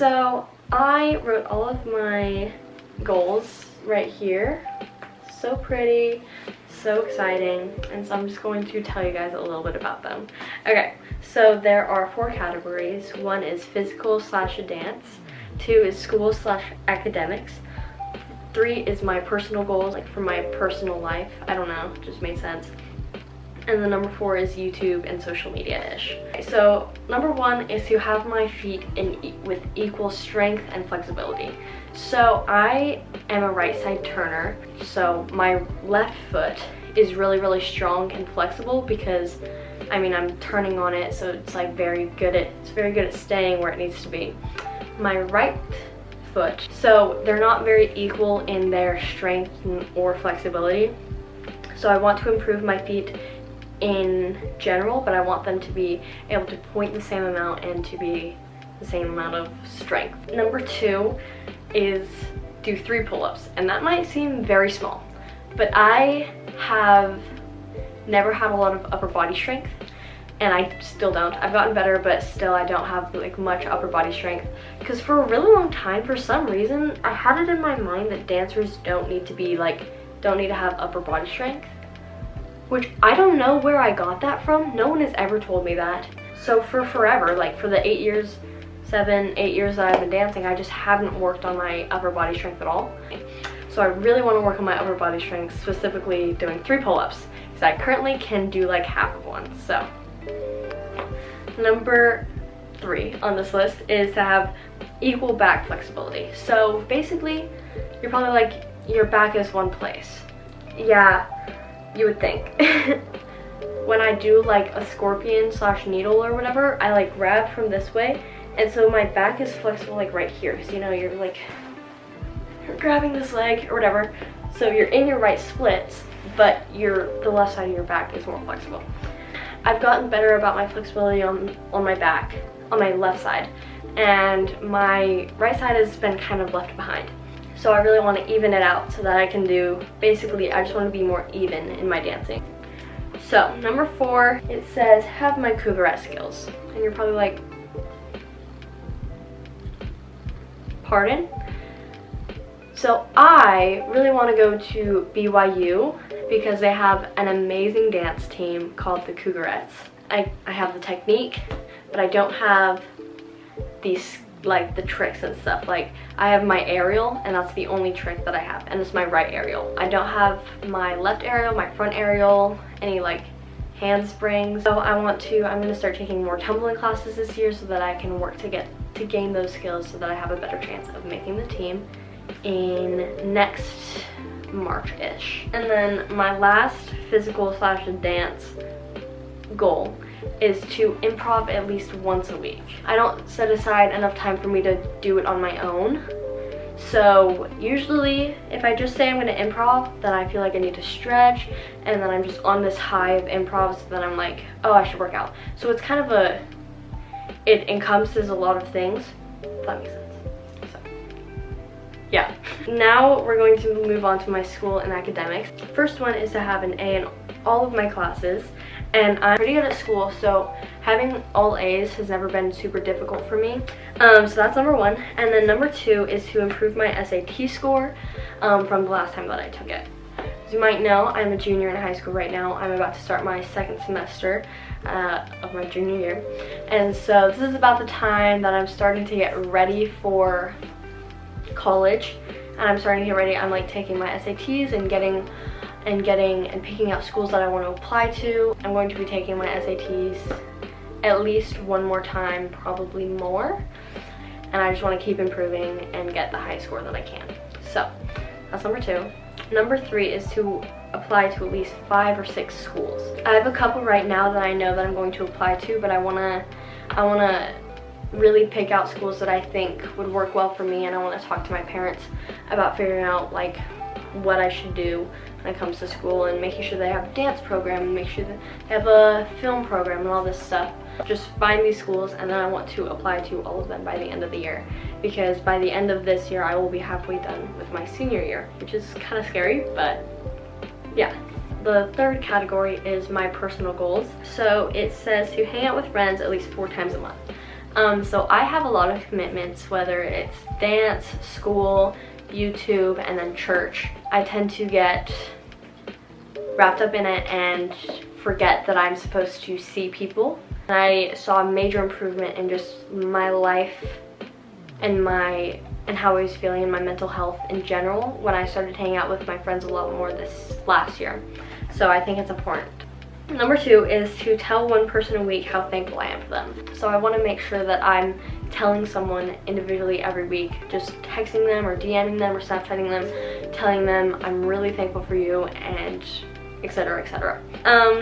So I wrote all of my goals right here. So pretty, so exciting, and so I'm just going to tell you guys a little bit about them. Okay, so there are 4 categories. 1 is physical/dance, 2 is school/academics, 3 is my personal goals, like for my personal life. I don't know, it just made sense. And then number 4 is YouTube and social media-ish. So number 1 is to have my feet with equal strength and flexibility. So I am a right side turner, so my left foot is really strong and flexible because I mean I'm turning on it, so it's like very good at staying where it needs to be. My right foot, so they're not very equal in their strength or flexibility. So I want to improve my feet in general, but I want them to be able to point the same amount and to be the same amount of strength. Number 2 is do 3 pull-ups, and that might seem very small, but I have never had a lot of upper body strength, and I still don't. I've gotten better, but still I don't have like much upper body strength, because for a really long time, for some reason, I had it in my mind that dancers don't need to have upper body strength, which I don't know where I got that from. No one has ever told me that. So for forever, like for the 7, 8 years that I've been dancing, I just haven't worked on my upper body strength at all. So I really want to work on my upper body strength, specifically doing 3 pull-ups, because I currently can do like half of one. So number 3 on this list is to have equal back flexibility. So basically, you're probably like, your back is one place. Yeah, you would think. When I do like a scorpion/needle or whatever, I like grab from this way, and so my back is flexible like right here. So you know, you're grabbing this leg or whatever, so you're in your right splits, but the left side of your back is more flexible. I've gotten better about my flexibility on my back, on my left side, and my right side has been kind of left behind. So I really want to even it out so that I can do, basically I just want to be more even in my dancing. So number 4, it says have my cougarette skills, and you're probably like, pardon? So I really want to go to BYU because they have an amazing dance team called the Cougarettes. I have the technique, but I don't have these like the tricks and stuff. Like I have my aerial, and that's the only trick that I have, and it's my right aerial. I don't have my left aerial, my front aerial, any like handsprings. So I'm going to start taking more tumbling classes this year so that I can work to gain those skills so that I have a better chance of making the team in next March-ish. And then my last physical/dance goal is to improv at least once a week. I don't set aside enough time for me to do it on my own. So usually if I just say I'm going to improv, then I feel like I need to stretch, and then I'm just on this high of improv, so then I'm like, oh, I should work out. So it's kind of it encompasses a lot of things, if that makes sense. So yeah. Now we're going to move on to my school and academics. First one is to have an A in all of my classes, and I'm pretty good at school, so having all A's has never been super difficult for me. So that's number 1. And then number 2 is to improve my SAT score from the last time that I took it. As you might know, I'm a junior in high school right now. I'm about to start my 2nd semester of my junior year. And so this is about the time that I'm starting to get ready for college. And I'm starting to get ready. I'm like taking my SATs and picking out schools that I want to apply to. I'm going to be taking my SATs at least one more time, probably more. And I just want to keep improving and get the high score that I can. So that's number 2. Number 3 is to apply to at least 5 or 6 schools. I have a couple right now that I know that I'm going to apply to, but I wanna really pick out schools that I think would work well for me, and I want to talk to my parents about figuring out like what I should do when it comes to school, and making sure they have a dance program, and make sure that they have a film program and all this stuff. Just find these schools, and then I want to apply to all of them by the end of the year, because by the end of this year I will be halfway done with my senior year, which is kind of scary, but yeah. The 3rd category is my personal goals. So it says to hang out with friends at least 4 times a month. So I have a lot of commitments, whether it's dance, school, YouTube, and then church. I tend to get wrapped up in it and forget that I'm supposed to see people. And I saw a major improvement in just my life and how I was feeling and my mental health in general when I started hanging out with my friends a lot more this last year. So I think it's important. Number 2 is to tell one person a week how thankful I am for them. So I want to make sure that I'm telling someone individually every week, just texting them or DMing them or Snapchatting them, telling them I'm really thankful for you, and etc, etc.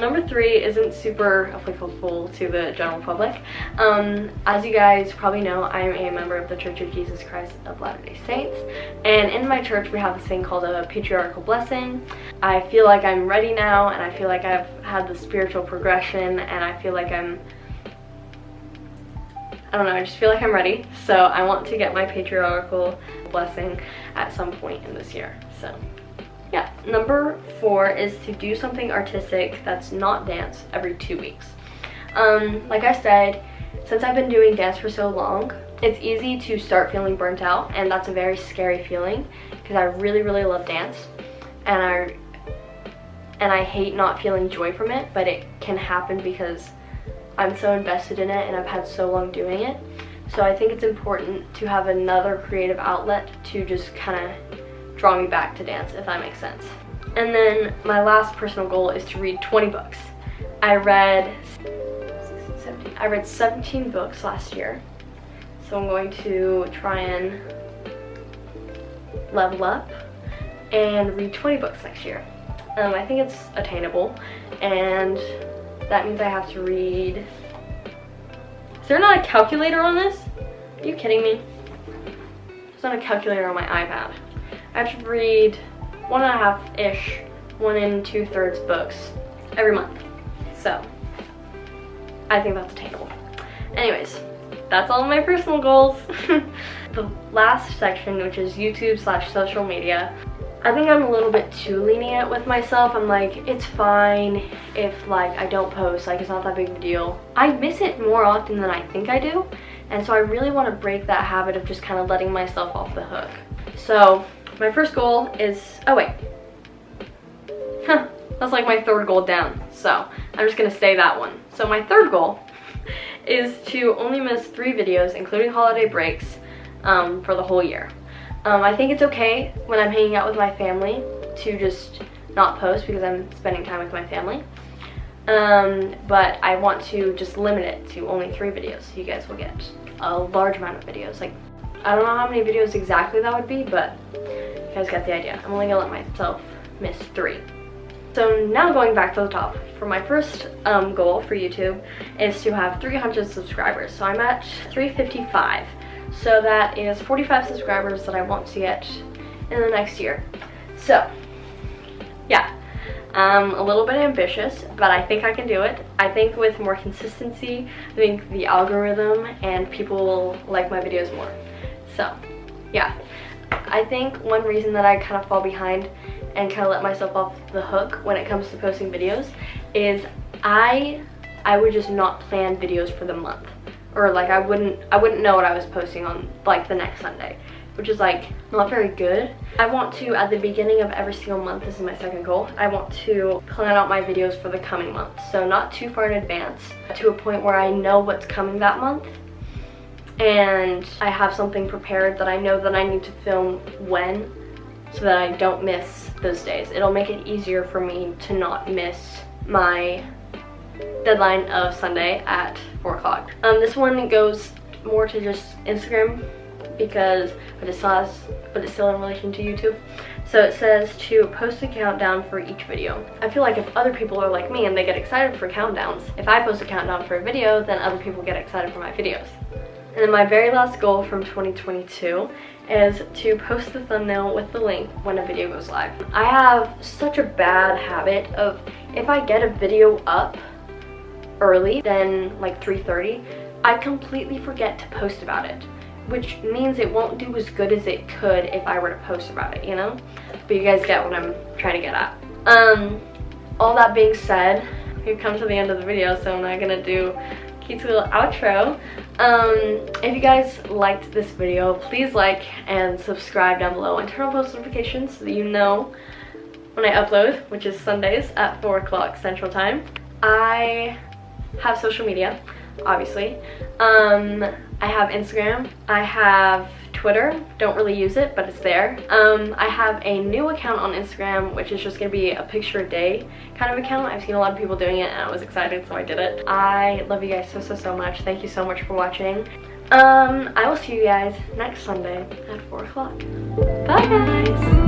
Number 3 isn't super applicable to the general public. As you guys probably know, I am a member of the Church of Jesus Christ of Latter-day Saints, and in my church we have this thing called a patriarchal blessing. I feel like I'm ready now, and I feel like I've had the spiritual progression, and I feel like I don't know, I just feel like I'm ready. So I want to get my patriarchal blessing at some point in this year. So yeah. Number 4 is to do something artistic that's not dance every 2 weeks. Like I said, since I've been doing dance for so long, it's easy to start feeling burnt out, and that's a very scary feeling because I really, really love dance, and I hate not feeling joy from it, but it can happen because I'm so invested in it and I've had so long doing it. So I think it's important to have another creative outlet to just kind of draw me back to dance, if that makes sense. And then my last personal goal is to read 20 books. I read 17 books last year, so I'm going to try and level up and read 20 books next year. I think it's attainable, and that means I have to read... Is there not a calculator on this? Are you kidding me? There's not a calculator on my iPad. I have to read 1.5-ish, 1 2/3 books every month. So I think that's attainable. Anyways, that's all of my personal goals. The last section, which is YouTube/social media, I think I'm a little bit too lenient with myself. I'm like, it's fine if like I don't post, like it's not that big of a deal. I miss it more often than I think I do, and so I really want to break that habit of just kind of letting myself off the hook. So my first goal is, oh wait, that's like my 3rd goal down, so I'm just gonna say that one. So my 3rd goal is to only miss 3 videos, including holiday breaks, for the whole year. I think it's okay when I'm hanging out with my family to just not post because I'm spending time with my family. But I want to just limit it to only 3 videos, so you guys will get a large amount of videos. Like, I don't know how many videos exactly that would be, but you guys get the idea. I'm only gonna let myself miss 3. So now going back to the top, for my first goal for YouTube is to have 300 subscribers. So I'm at 355. So that is 45 subscribers that I want to get in the next year. So yeah, a little bit ambitious, but I think I can do it. I think with more consistency, I think the algorithm and people will like my videos more. So yeah, I think one reason that I kind of fall behind and kind of let myself off the hook when it comes to posting videos is I would just not plan videos for the month. Or like I wouldn't know what I was posting on like the next Sunday, which is like not very good. I want to, at the beginning of every single month, this is my 2nd goal, I want to plan out my videos for the coming month. So not too far in advance, to a point where I know what's coming that month and I have something prepared that I know that I need to film when, so that I don't miss those days. It'll make it easier for me to not miss my deadline of Sunday at 4 o'clock. This one goes more to just Instagram because it's still in relation to YouTube. So it says to post a countdown for each video. I feel like if other people are like me and they get excited for countdowns, if I post a countdown for a video, then other people get excited for my videos. And then my very last goal from 2022 is to post the thumbnail with the link when a video goes live. I have such a bad habit of, if I get a video up early, then like 3:30, I completely forget to post about it, which means it won't do as good as it could if I were to post about it, you know? But you guys get what I'm trying to get at. All that being said, we've come to the end of the video, so I'm not gonna do cute little outro. If you guys liked this video, please like and subscribe down below and turn on post notifications so that you know when I upload, which is Sundays at 4 o'clock Central Time. I have social media, obviously. I have Instagram, I have Twitter, don't really use it, but it's there. I have a new account on Instagram, which is just gonna be a picture a day kind of account. I've seen a lot of people doing it and I was excited, so I did it. I love you guys so much. Thank you so much for watching. I will see you guys next Sunday at 4 o'clock. Bye guys!